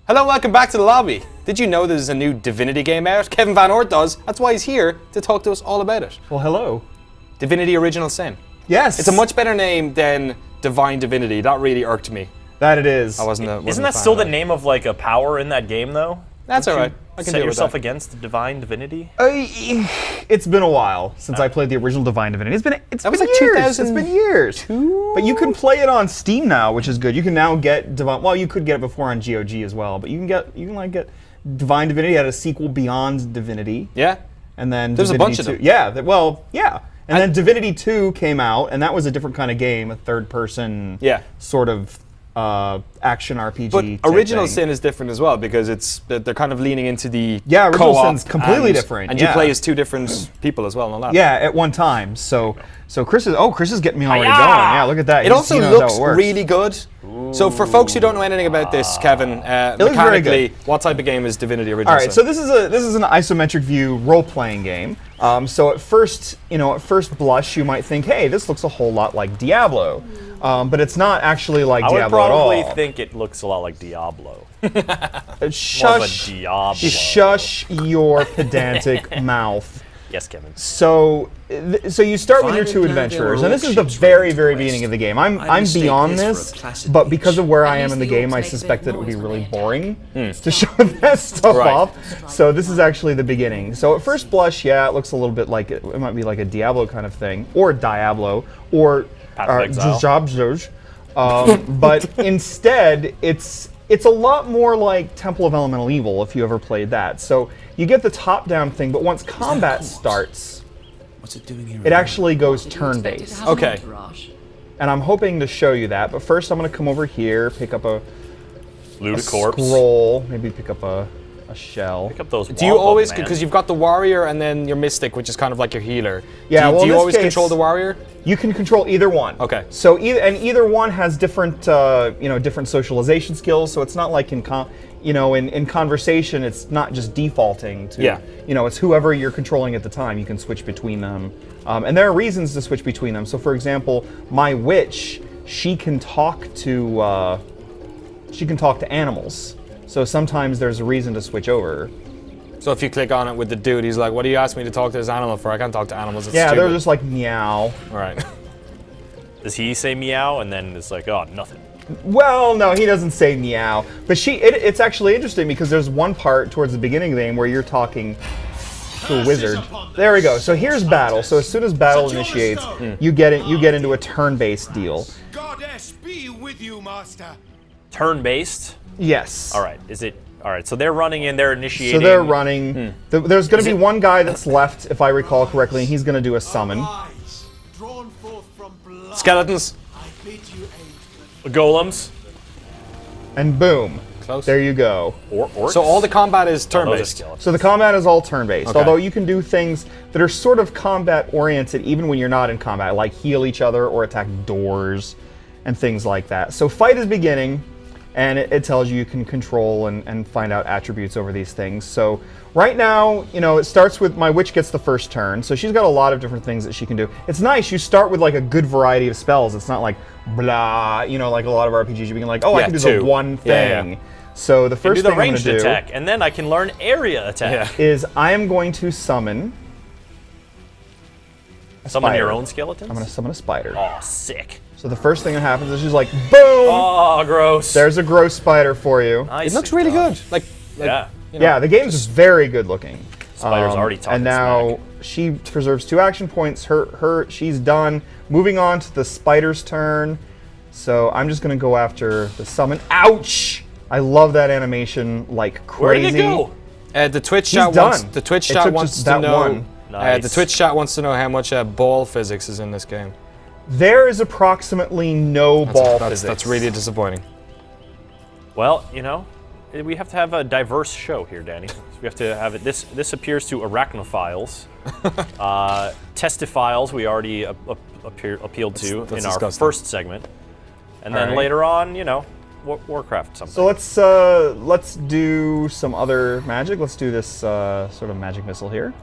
Hello, welcome back to the lobby. Did you know there's a new Divinity game out? Kevin Van Oort does. That's why he's here to talk to us all about it. Well, hello. Divinity Original Sin. Yes. It's a much better name than Divine Divinity. That really irked me. That it is. Isn't that still the name of like a power in that game though? That's alright. I can set deal with yourself that. against the Divine Divinity? It's been a while since I played the original Divine Divinity. It's been was like years. It's been years. 2002? But you can play it on Steam now, which is good. You can now get Divine. Well, you could get it before on GOG as well, but you can get Divine Divinity. It had a sequel Beyond Divinity. Yeah. And then There's Divinity a bunch 2. of them. Yeah. And then Divinity 2 came out, and that was a different kind of game, a third-person sort of action RPG. But Original thing. Sin is different as well because they're kind of leaning into the Original co-op Sin's completely different. And you play as two different people as well and all that. Yeah, at one time. So Chris is getting me already going. Yeah, look at that. It also looks really good. So for folks who don't know anything about this, Kevin, mechanically, what type of game is Divinity Original All right, Sin? so this is an isometric view role-playing game. So at first blush, you might think, hey, this looks a whole lot like Diablo, but it's not actually like Diablo at all. I would probably think it looks a lot like Diablo. Shush, More of a Diablo. Shush your pedantic mouth. Yes, Kevin. So you start with your two adventurers, and this is the very, very beginning of the game. I'm beyond this, but because of where I am in the game, I suspect that it would be really boring to show that stuff off. So this is actually the beginning. So at first blush, yeah, it looks a little bit like it might be like a Diablo kind of thing, or Diablo, or Jabjoj. But instead, it's a lot more like Temple of Elemental Evil, if you ever played that. So you get the top-down thing, but once combat starts, what's it doing here? It actually goes turn-based. Okay. And I'm hoping to show you that, but first I'm going to come over here, pick up a corpse. Scroll, maybe pick up a shell. Pick up those. Do you always, because you've got the warrior and then your mystic, which is kind of like your healer. Yeah, do you always control the warrior? You can control either one. Okay. So either one has different different socialization skills. So it's not like in conversation, it's not just defaulting to it's whoever you're controlling at the time. You can switch between them, and there are reasons to switch between them. So for example, my witch, she can talk to animals. So sometimes there's a reason to switch over. So if you click on it with the dude, he's like, what do you ask me to talk to this animal for? I can't talk to animals, it's stupid. They're just like meow. Right. Does he say meow and then it's like, oh, nothing? Well, no, he doesn't say meow. But it's actually interesting because there's one part towards the beginning of the game where you're talking to a wizard. There we go. So here's battle. So as soon as battle initiates, you get into a turn-based deal. Goddess be with you, master. Turn-based? Yes. All right. All right, so they're running in, they're initiating. So they're running. There's going to be one guy that's left, if I recall correctly, and he's going to do a summon. Skeletons. Golems. And boom. Close. There you go. Orcs? So all the combat is turn-based. So the combat is all turn-based, Okay. although you can do things that are sort of combat-oriented even when you're not in combat, like heal each other or attack doors and things like that. So fight is beginning. And it tells you can control and find out attributes over these things. So right now, it starts with my witch gets the first turn. So she's got a lot of different things that she can do. It's nice. You start with like a good variety of spells. It's not like blah, like a lot of RPGs. You can like, I can do the one thing. Yeah. So the first thing I'm going to do attack, and then I can learn area attack. Is I am going to summon a spider. Your own skeletons? I'm going to summon a spider. Oh, sick. So the first thing that happens is she's like, boom! Oh, gross. There's a gross spider for you. It looks really good. Yeah, the game's very good looking. Spider's already talking and now smack. She preserves 2 action points. She's done. Moving on to the spider's turn. So I'm just gonna go after the summon. Ouch! I love that animation like crazy. Where did it go? The Twitch chat wants. The Twitch chat wants to know. Nice. The Twitch chat wants to know how much ball physics is in this game. There is approximately no ball physics. That's really disappointing. Well, we have to have a diverse show here, Danny. So we have to have it. This appears to arachnophiles. Testophiles we already appealed to in our first segment. And then later on, Warcraft something. So let's do some other magic. Let's do this sort of magic missile here.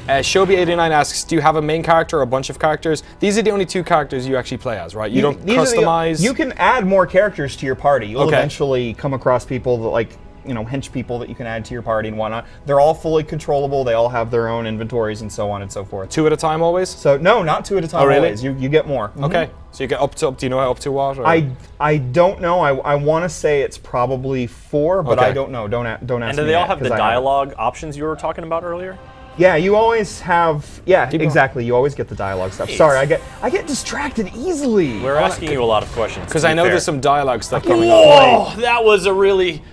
Shobi89 asks, do you have a main character or a bunch of characters? These are the only 2 characters you actually play as, right? You don't customize? You can add more characters to your party. You'll eventually come across people that, like, you know, hench people that you can add to your party and whatnot. They're all fully controllable. They all have their own inventories and so on and so forth. 2 at a time always? So no, not 2 at a time always. You get more. Okay. So you get up to, do you know up to what? Or? I don't know. I want to say it's probably 4, but I don't know. Don't ask me. And do they all have the dialogue options you were talking about earlier? Yeah, you always have. Yeah, exactly. You always get the dialogue stuff. Sorry, I get distracted easily. We're asking you a lot of questions. Because I know there's some dialogue stuff coming up. Oh, that was a really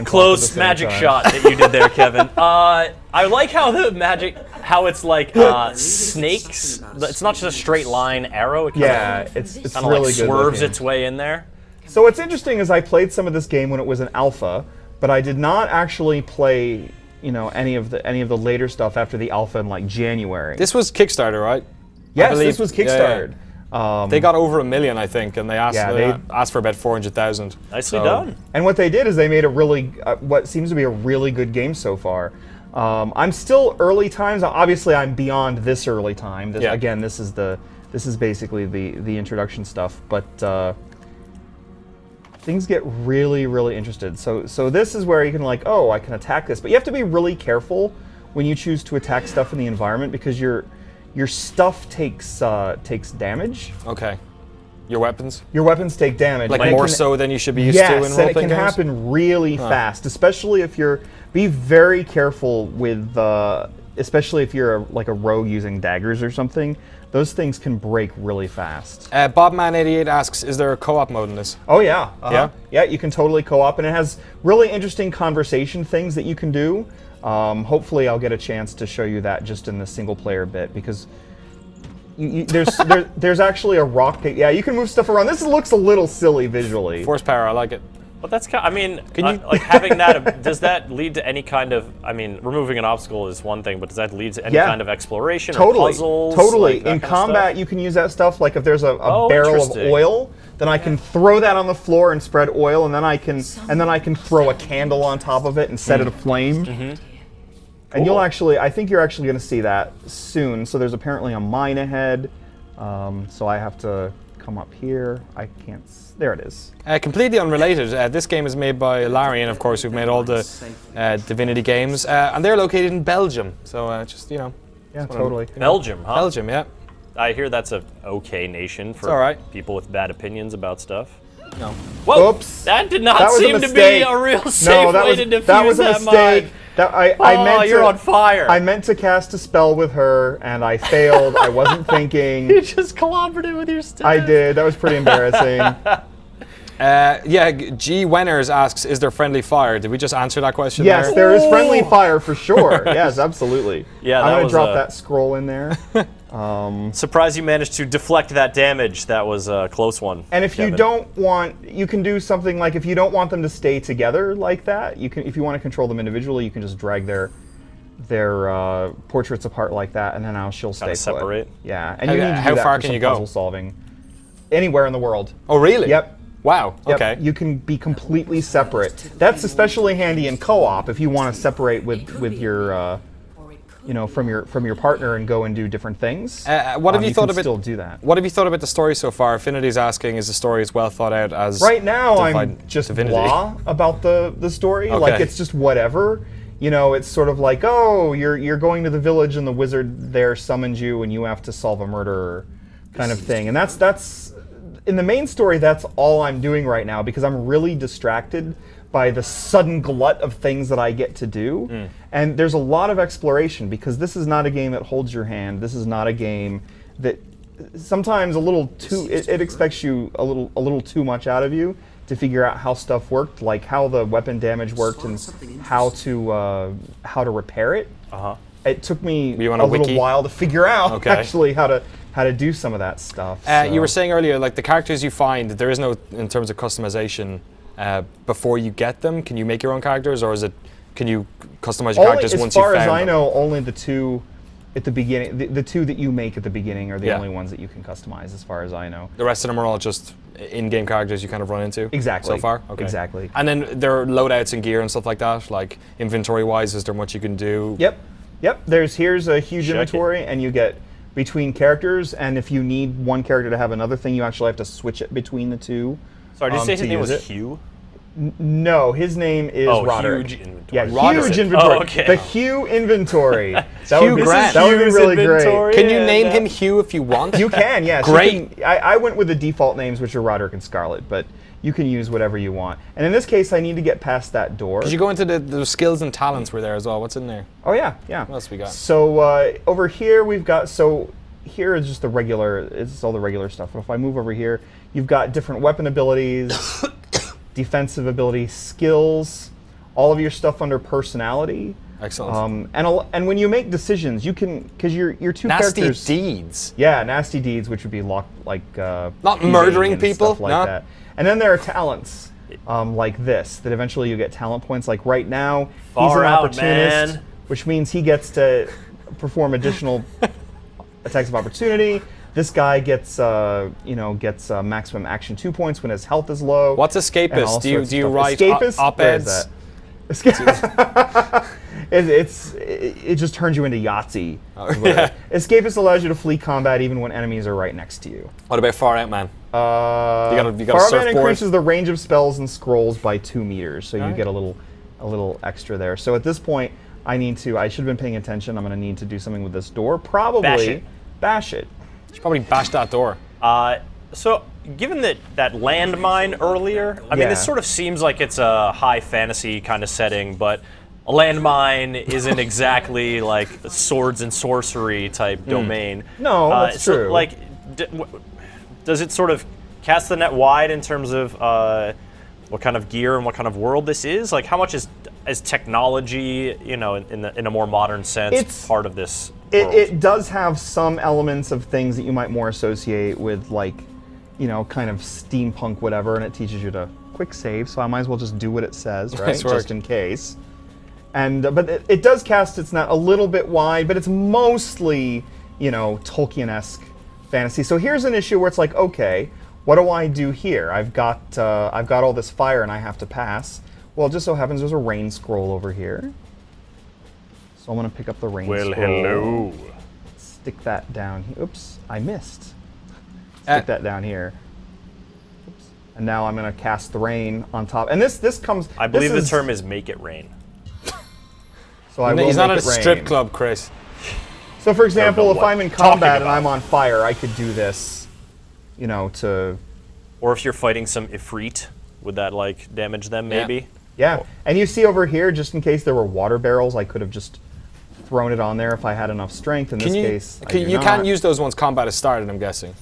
close magic shot that you did there, Kevin. I like how the magic, how it's like snakes. It's not just a straight line arrow. It it's kind of really like swerves its way in there. So what's interesting is I played some of this game when it was an alpha, but I did not actually play, you know, any of the later stuff after the alpha in like January. This was Kickstarter, right? Yes, this was Kickstarted. They got over 1 million, I think, and they asked for about 400,000. Nicely done. And what they did is they made a really, what seems to be a really good game so far. I'm still early times. Obviously, I'm beyond this early time. Again, this is basically the introduction stuff, but. Things get really, really interested. So this is where you can like, oh, I can attack this, but you have to be really careful when you choose to attack stuff in the environment because your stuff takes damage. Okay. Your weapons? Your weapons take damage. Like more so than you should be used to in role-playing games? Yes, and it can happen really fast, especially if you're. Be very careful with, especially if you're like a rogue using daggers or something. Those things can break really fast. Bobman88 asks, is there a co-op mode in this? Oh yeah. Yeah, you can totally co-op, and it has really interesting conversation things that you can do. Hopefully I'll get a chance to show you that just in the single player bit, because there's actually a rock. Yeah, you can move stuff around. This looks a little silly visually. Force power, I like it. But that's kind of, I mean, like having that, does that lead to any kind of, I mean, removing an obstacle is one thing, but does that lead to any kind of exploration or puzzles? Totally. In combat, you can use that stuff. Like if there's a barrel of oil, then I can throw that on the floor and spread oil, and then I can throw a candle on top of it and set it aflame. And you'll actually, I think you're actually going to see that soon. So there's apparently a mine ahead. So I have to come up here. I can't. There it is. Completely unrelated, this game is made by Larian, of course, who've made all the Divinity games, and they're located in Belgium. So just, you know. Yeah, totally. Belgium, huh? Belgium, yeah. I hear that's a okay nation for people with bad opinions about stuff. No. Whoa, oops. That did not seem to be a real safe way to defuse that was a mistake. You're on fire. I meant to cast a spell with her, and I failed. I wasn't thinking. You just collaborated with your staff. I did. That was pretty embarrassing. G. Wenners asks, is there friendly fire? Did we just answer that question? Yes, there is friendly fire for sure. Yes, absolutely. Yeah, I'm going to drop that scroll in there. Surprised you managed to deflect that damage. That was a close one. And if you don't want, you can do something like if you don't want them to stay together like that, you can. If you want to control them individually, you can just drag their portraits apart like that, and then she'll stay put. Separate. Yeah, and you need to do how that far for can some you go? puzzle solving. Anywhere in the world. Oh, really? Yep. Wow. Yep. Okay. You can be completely separate. That's especially handy in co-op if you want to separate with your. You know, from your partner and go and do different things. What have you thought about? Still do that. What have you thought about the story so far? Affinity's asking, is the story as well thought out as? Right now, I'm just blah about the story. Okay. Like it's just whatever. You know, it's sort of like, oh, you're going to the village and the wizard there summoned you and you have to solve a murder, kind of thing. And that's in the main story. That's all I'm doing right now because I'm really distracted by the sudden glut of things that I get to do. And there's a lot of exploration because this is not a game that holds your hand. This is not a game that sometimes a little too, it expects you a little too much out of you to figure out how stuff worked, like how the weapon damage worked and how to repair it. It took me a little while to figure out actually how to do some of that stuff. You were saying earlier, like the characters you find, there is no, in terms of customization, before you get them. Can you make your own characters, or can you customize your characters once you found them? As far as I know, only the two at the beginning, the two that you make at the beginning are the only ones that you can customize, as far as I know. The rest of them are all just in-game characters you kind of run into? Exactly. So far? Okay. Exactly. And then there are loadouts and gear and stuff like that, like inventory-wise, is there much you can do? Yep. Yep. Here's a huge inventory, and you get between characters, and if you need one character to have another thing, you actually have to switch it between the two. Sorry, did you say his name was Hugh? No, his name is Roderick. Huge inventory. Yeah, Roderick. huge inventory. Oh, okay. The Hugh inventory. That Hugh would be, Grant. That would be really great. Can you name him Hugh if you want? You can, yes. Great. I went with the default names, which are Roderick and Scarlet, but you can use whatever you want. And in this case, I need to get past that door. Did you go into the skills and talents were there as well? What's in there? Oh, yeah. What else we got? So over here, we've got, here is just it's all the regular stuff. If I move over here, you've got different weapon abilities, defensive abilities, skills, all of your stuff under personality. Excellent. And when you make decisions, you can, because your two nasty characters. deeds. Yeah, nasty deeds, which would be not murdering and people, stuff like that. And then there are talents like this that eventually you get talent points. Like right now, he's an opportunist, man. which means he gets to perform additional attacks of opportunity. This guy gets maximum action 2 points when his health is low. What's escapist? Do you write escapist? op-eds? It just turns you into Yahtzee. Yeah. Escapist allows you to flee combat even when enemies are right next to you. What about Far Out Man? You got a Far Out Man surfboard? increases the range of spells and scrolls by 2 meters, so you get a little extra there. So at this point, I should have been paying attention. I'm going to need to do something with this door. Probably bash it. You should probably bash that door. So, given that landmine earlier, I mean, this sort of seems like it's a high fantasy kind of setting, but a landmine isn't exactly like a swords and sorcery type domain. No, that's true. Like, does it sort of cast the net wide in terms of what kind of gear and what kind of world this is? Like, how much is technology, in a more modern sense, part of this world? It does have some elements of things that you might more associate with, like, kind of steampunk whatever, and it teaches you to quick save, so I might as well just do what it says, right? Just in case. And but it does cast its net a little bit wide, but it's mostly, Tolkien-esque fantasy. So here's an issue where it's like, okay, what do I do here? I've got all this fire and I have to pass. Well, it just so happens there's a rain scroll over here. So I'm going to pick up the rain scroll. Well, hello. Stick that down here. Oops, I missed. Stick that down here. Oops. And now I'm going to cast the rain on top. And this comes... I believe the term is make it rain. So I will He's not at make a it strip rain. club, Chris. So for example, if what I'm in talking combat and about. I'm on fire, I could do this, to... Or if you're fighting some Ifrit, would that, like, damage them, maybe? Yeah, and you see over here, just in case there were water barrels, I could have just thrown it on there if I had enough strength. In this case, I do you not. can't use those once combat has started, I'm guessing.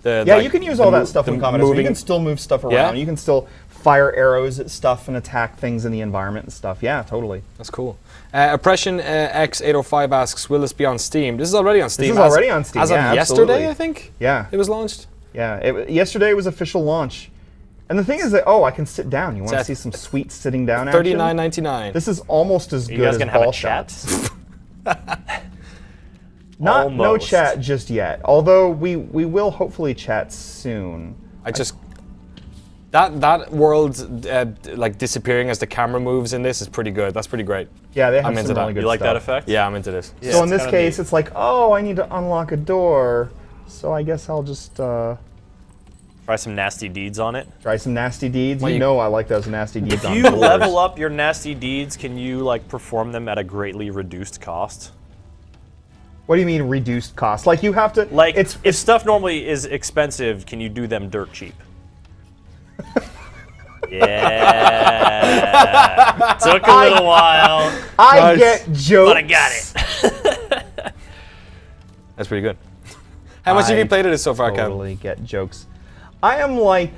You can use all that stuff in combat. So you can still move stuff around. Yeah? You can still fire arrows at stuff and attack things in the environment and stuff. Yeah, totally. That's cool. Oppression X805 asks, will this be on Steam? This is already on Steam. This is already on Steam, As of yeah, yesterday, absolutely. I think? Yeah. It was launched? Yeah, yesterday was official launch. And the thing is that, I can sit down. You want to see some sweet sitting down action? $39.99. This is almost as Are you good guys as gonna have ball a chat? shots. No Almost. chat just yet. Although we will hopefully chat soon. That world like disappearing as the camera moves in this is pretty good. That's pretty great. Yeah, they have I'm some into really that. good You like stuff. that effect? Yeah, I'm into this. Yeah, So in it's this kinda case, neat. it's like, I need to unlock a door. So I guess I'll just Try some nasty deeds on it. try some nasty deeds. Well, You you- know I like those nasty deeds If on you doors. level up your nasty deeds, can you, like, perform them at a greatly reduced cost? What do you mean reduced cost? Like you have to... Like, it's if stuff normally is expensive, can you do them dirt cheap? Yeah. Took a little while, I get jokes. but I got it. That's pretty good. How much have you played of this so far, Kevin? Totally get jokes. I am like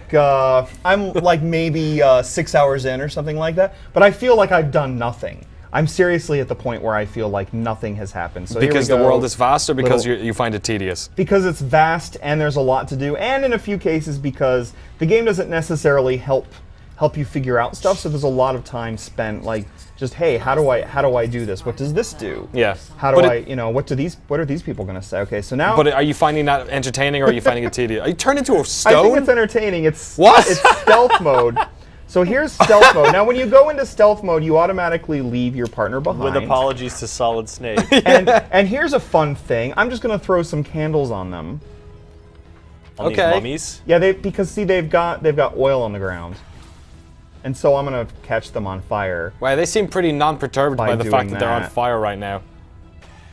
maybe 6 hours in or something like that, but I feel like I've done nothing. I'm seriously at the point where I feel like nothing has happened. So Because the here we go. world is vast or because Little- you find it tedious? Because it's vast and there's a lot to do, and in a few cases because the game doesn't necessarily help you figure out stuff. So there's a lot of time spent like just, hey, how do I do this? What does this do? Yeah. How do But I, what are these people going to say? Okay, so now But are you finding that entertaining or are you finding it tedious? Are you turned into a I think stone? it's entertaining. It's What? It's stealth mode. So here's stealth mode. Now, when you go into stealth mode, you automatically leave your partner behind. With apologies to Solid Snake. And here's a fun thing. I'm just going to throw some candles on them. On these mummies? Yeah, because see, they've got oil on the ground. And so I'm going to catch them on fire. Wow, they seem pretty non-perturbed by the fact that they're on that. fire right now.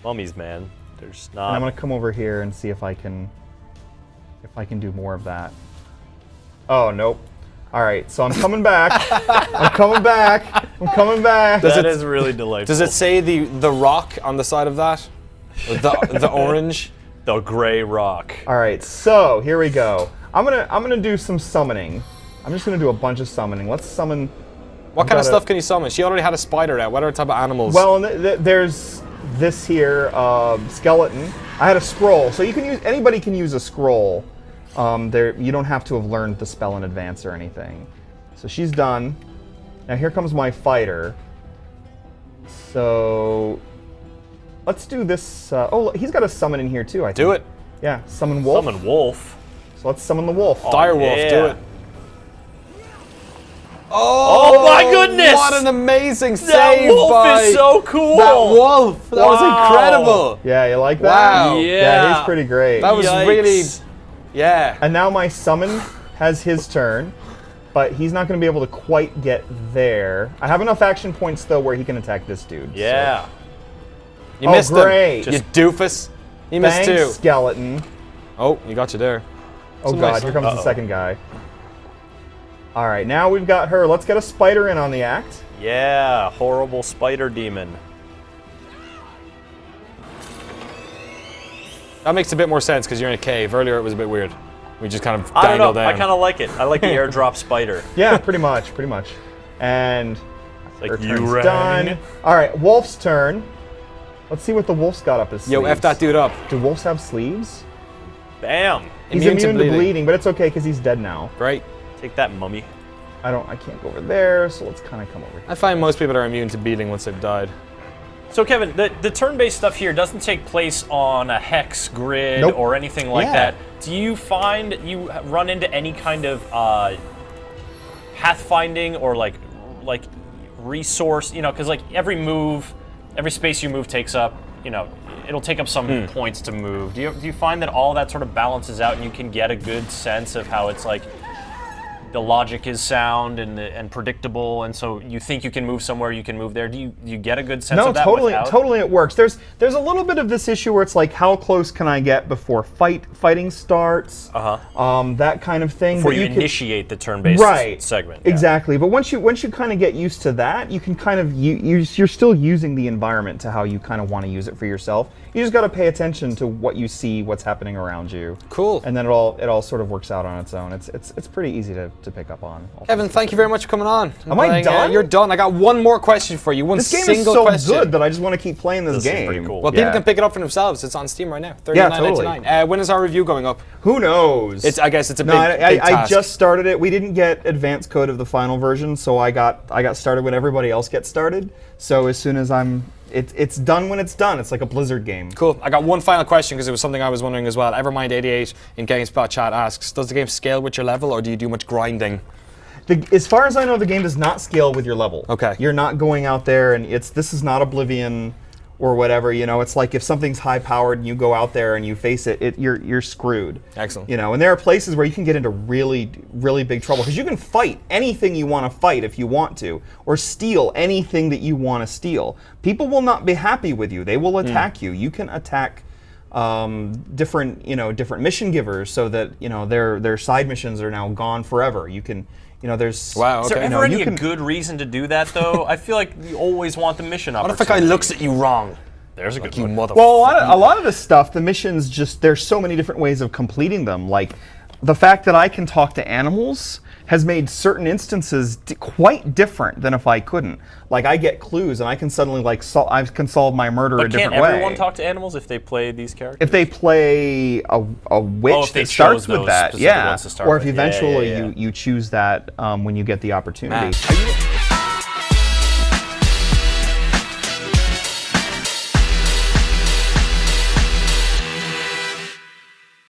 Mummies, man. There's not... And I'm going to come over here and see if I can do more of that. Oh, nope. All right, so I'm coming back. I'm coming back. I'm coming back. That is really delightful. Does it say the rock on the side of that? Or the orange? The gray rock. All right, so here we go. I'm gonna do some summoning. I'm just gonna do a bunch of summoning. Let's summon. What kind of stuff can you summon? She already had a spider out. What other type of animals? Well, there's this here skeleton. I had a scroll, so you can use anybody can use a scroll. You don't have to have learned the spell in advance or anything. So she's done. Now here comes my fighter. So let's do this. Oh, he's got a summon in here too, I think. Do it. Yeah, summon wolf. Summon wolf. So let's summon the wolf. Dire wolf, yeah. do it. Oh my goodness! What an amazing save That wolf by is so cool! that wolf! That was Wow. incredible! Yeah, you like that? Wow. Yeah. he's pretty great. That was Yikes. really... Yeah. And now my summon has his turn, but he's not going to be able to quite get there. I have enough action points, though, where he can attack this dude. Yeah. You Oh, missed great. him. You doofus. You missed Thanks, too. skeleton. Oh, you got you there. Oh, Some God, nice- here comes the second guy. All right, now we've got her. Let's get a spider in on the act. Yeah, horrible spider demon. That makes a bit more sense because you're in a cave. Earlier it was a bit weird. We just kind of I don't know. dangled down. I kind of like it. I like the airdrop spider. Yeah, pretty much, pretty much. And Like her you turn's rang. done. All right, wolf's turn. Let's see what the wolf's got up his sleeves. Yo, F that dude up. Do wolves have sleeves? Bam. He's immune to bleeding, but it's okay because he's dead now. Great. Take that, mummy. I can't go over there, so let's kind of come over here. I find most people are immune to beating once they've died. So Kevin, the turn-based stuff here doesn't take place on a hex grid Nope. or anything like Yeah. that. Do you find you run into any kind of pathfinding or like resource? You know, because like every space you move takes up, you know, it'll take up some points to move. Do you find that all that sort of balances out and you can get a good sense of how it's like the logic is sound and predictable, and so you think you can move somewhere, you can move there. Do you get a good sense of that? Totally it works. There's a little bit of this issue where it's like, how close can I get before fighting starts? That kind of thing. Before you initiate the turn-based segment. Yeah. Exactly. But once you kind of get used to that, you can kind of you're still using the environment to how you kind of want to use it for yourself. You just got to pay attention to what you see, what's happening around you. Cool. And then it all sort of works out on its own. It's pretty easy to pick up on. Kevin, thank you very much for coming on. Am I done? You're done. I got one more question for you. One This game single is so question. good that I just want to keep playing this This is game. pretty cool. Well, people can pick it up for themselves. It's on Steam right now. $39.99. totally. When is our review going up? Who knows? I guess it's a No, big I task. just started it. We didn't get advance code of the final version, so I got started when everybody else gets started. So as soon as it's done when it's done. It's like a Blizzard game. Cool. I got one final question because it was something I was wondering as well. Evermind88 in GameSpot chat asks, does the game scale with your level or do you do much grinding? As far as I know, the game does not scale with your level. Okay. You're not going out there and this is not Oblivion or whatever. You know, it's like if something's high powered and you go out there and you face it, you're screwed. Excellent. You know, and there are places where you can get into really, really big trouble because you can fight anything you want to fight if you want to, or steal anything that you want to steal. People will not be happy with you. They will attack you. You can attack different mission givers so that their side missions are now gone forever. You can. There's... Wow, Is there okay. ever any good reason to do that, though? I feel like you always want the mission What opportunity. if a guy looks at you wrong? There's a good You one. motherfucker. Well, a lot of this stuff, the missions there's so many different ways of completing them. Like, the fact that I can talk to animals has made certain instances quite different than if I couldn't. Like, I get clues and I can suddenly, I can solve my murder a different way. But can't everyone talk to animals if they play these characters? If they play a witch if they that starts chose with those that, specific ones to start or if with. eventually Yeah. you choose that when you get the opportunity. Matt, are you-